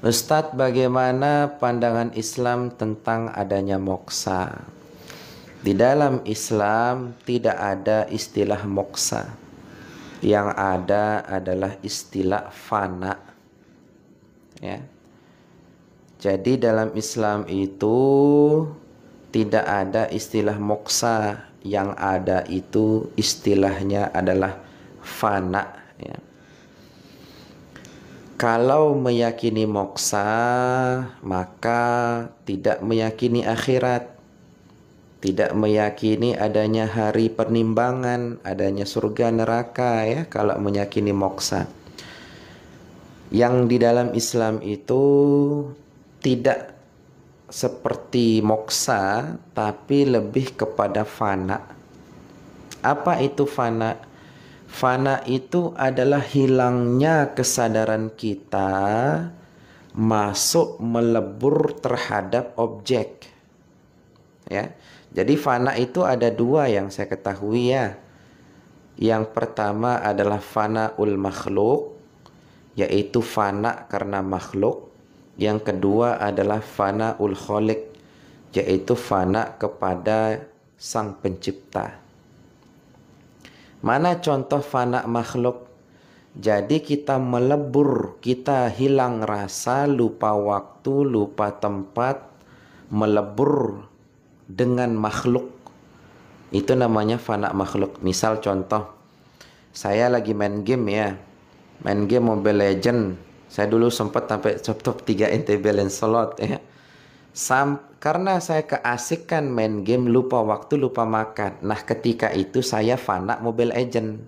Ustadz, bagaimana pandangan Islam tentang adanya moksa? Di dalam Islam tidak ada istilah moksa. Yang ada adalah istilah fana. Ya. Jadi dalam Islam itu tidak ada istilah moksa. Yang ada itu istilahnya adalah fana. Ya. Kalau meyakini moksa, maka tidak meyakini akhirat, tidak meyakini adanya hari penimbangan, adanya surga neraka ya, kalau meyakini moksa. Yang di dalam Islam itu tidak seperti moksa, tapi lebih kepada fana. Apa itu fana? Fana itu adalah hilangnya kesadaran kita masuk melebur terhadap objek. Ya. Jadi fana itu ada dua yang saya ketahui ya. Yang pertama adalah fanaul makhluk, yaitu fana karena makhluk. Yang kedua adalah fanaul khaliq, yaitu fana kepada sang pencipta. Mana contoh fana makhluk? Jadi kita melebur, kita hilang rasa, lupa waktu, lupa tempat, melebur dengan makhluk. Itu namanya fana makhluk. Misal contoh, saya lagi main game ya. Main game Mobile Legend. Saya dulu sempat sampai top 3 NTB Lancelot ya. Karena saya keasikan main game, lupa waktu, lupa makan. Nah, ketika itu saya fana Mobile Legend.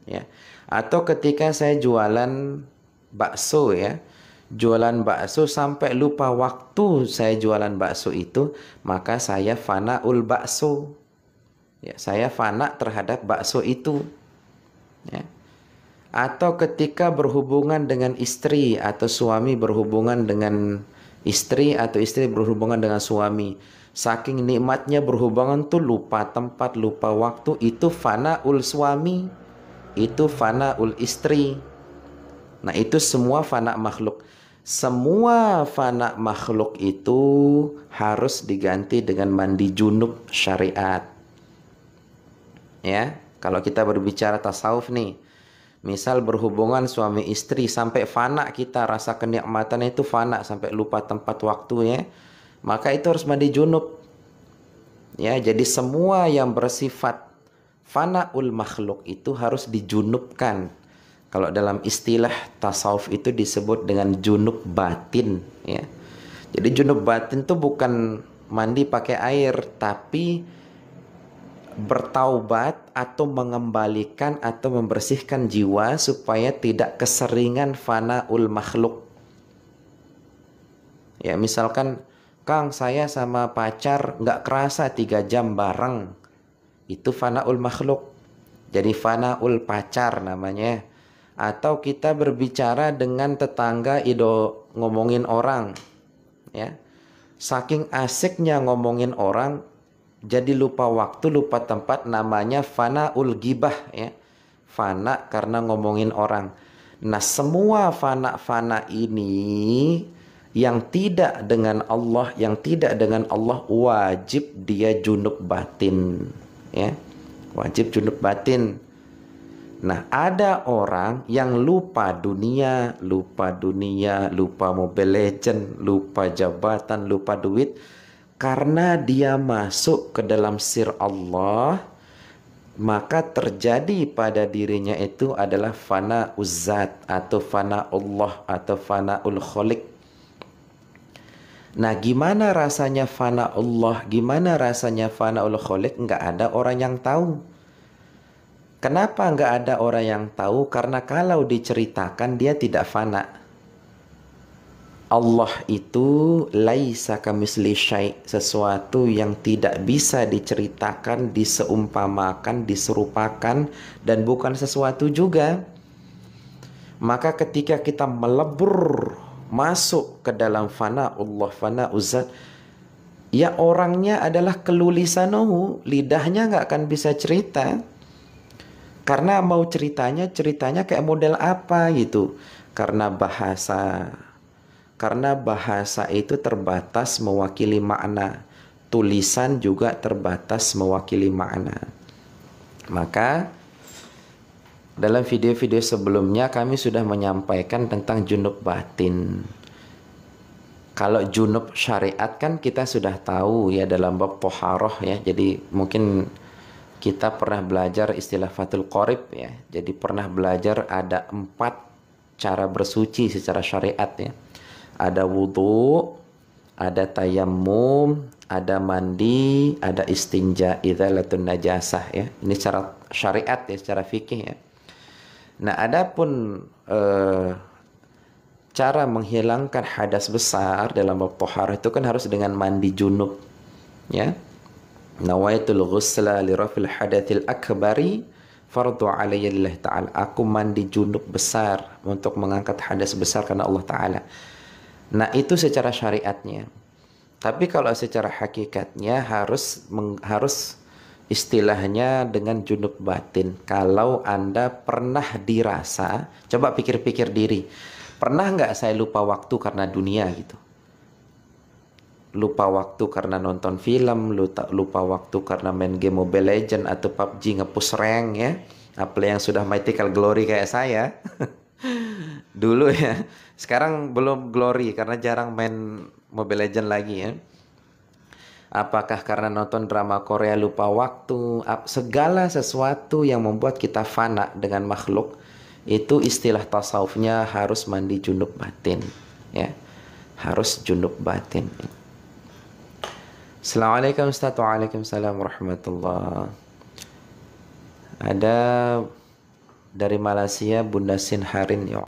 Ya. Atau ketika saya jualan bakso ya. Jualan bakso sampai lupa waktu saya jualan bakso itu, maka saya fanaul bakso. Ya, saya fana terhadap bakso itu. Ya. Atau ketika berhubungan dengan istri atau suami berhubungan dengan istri atau istri berhubungan dengan suami, saking nikmatnya berhubungan tuh lupa tempat, lupa waktu, itu fanaul suami, itu fanaul istri. Nah, itu semua fana makhluk. Semua fana makhluk itu harus diganti dengan mandi junub syariat. Ya, kalau kita berbicara tasawuf nih, misal berhubungan suami istri sampai fana, kita rasa kenikmatan itu fana sampai lupa tempat waktu ya, maka itu harus mandi junub. Ya, jadi semua yang bersifat fanaul makhluk itu harus dijunubkan. Kalau dalam istilah tasawuf itu disebut dengan junub batin ya. Jadi junub batin itu bukan mandi pakai air, tapi bertaubat atau mengembalikan atau membersihkan jiwa supaya tidak keseringan fanaul makhluk. Ya, misalkan Kang, saya sama pacar nggak kerasa 3 jam bareng. Itu fanaul makhluk. Jadi fanaul pacar namanya. Atau kita berbicara dengan tetangga ngomongin orang. Ya. Saking asiknya ngomongin orang, jadi lupa waktu, lupa tempat, namanya fanaul gibah ya. Fana karena ngomongin orang. Nah, semua fana-fana ini yang tidak dengan Allah, wajib dia junub batin ya. Wajib junub batin. Nah, ada orang yang lupa dunia, lupa Mobile Legend, lupa jabatan, lupa duit, karena dia masuk ke dalam sir Allah, maka terjadi pada dirinya itu adalah fana uzzat atau fana Allah atau fana ul khaliq. Nah, gimana rasanya fana Allah, gimana rasanya fana ul khaliq? Nggak ada orang yang tahu. Kenapa nggak ada orang yang tahu? Karena kalau diceritakan dia tidak fana. Allah itu laisa kamisli syai', sesuatu yang tidak bisa diceritakan, diseumpamakan, diserupakan, dan bukan sesuatu juga. Maka ketika kita melebur masuk ke dalam fana Allah, fana uzat, ya orangnya adalah kelulisanahu, lidahnya nggak akan bisa cerita. Karena mau ceritanya kayak model apa gitu. karena bahasa itu terbatas mewakili makna, tulisan juga terbatas mewakili makna. Maka dalam video-video sebelumnya kami sudah menyampaikan tentang junub batin. Kalau junub syariat kan kita sudah tahu ya dalam bab toharoh ya. Jadi mungkin kita pernah belajar istilah Fathul Qorib ya. Jadi pernah belajar ada 4 cara bersuci secara syariat ya. Ada wudu, ada tayammum, ada mandi, ada istinja, idzalatun najasah ya. Ini secara syariat ya, secara fikih ya. Nah, adapun cara menghilangkan hadas besar dalam bab thaharah itu kan harus dengan mandi junub ya. Nawaitul ghusla li rafil hadatsil akbari fardu alayya lillahi ta'ala. Aku mandi junub besar untuk mengangkat hadas besar karena Allah Ta'ala. Nah, itu secara syariatnya. Tapi kalau secara hakikatnya harus istilahnya dengan junub batin. Kalau Anda pernah dirasa, coba pikir-pikir diri. Pernah nggak saya lupa waktu karena dunia gitu? Lupa waktu karena nonton film, lupa waktu karena main game Mobile Legend atau PUBG nge-push rank ya. Apalagi yang sudah mythical glory kayak saya. Dulu ya. Sekarang belum glory karena jarang main Mobile Legend lagi ya. Apakah karena nonton drama Korea lupa waktu? Segala sesuatu yang membuat kita fana dengan makhluk, itu istilah tasawufnya harus mandi junub batin ya. Harus junub batin. Assalamualaikum Ustaz. Waalaikumsalam warahmatullah. Ada dari Malaysia Bunda Sin Harin ya.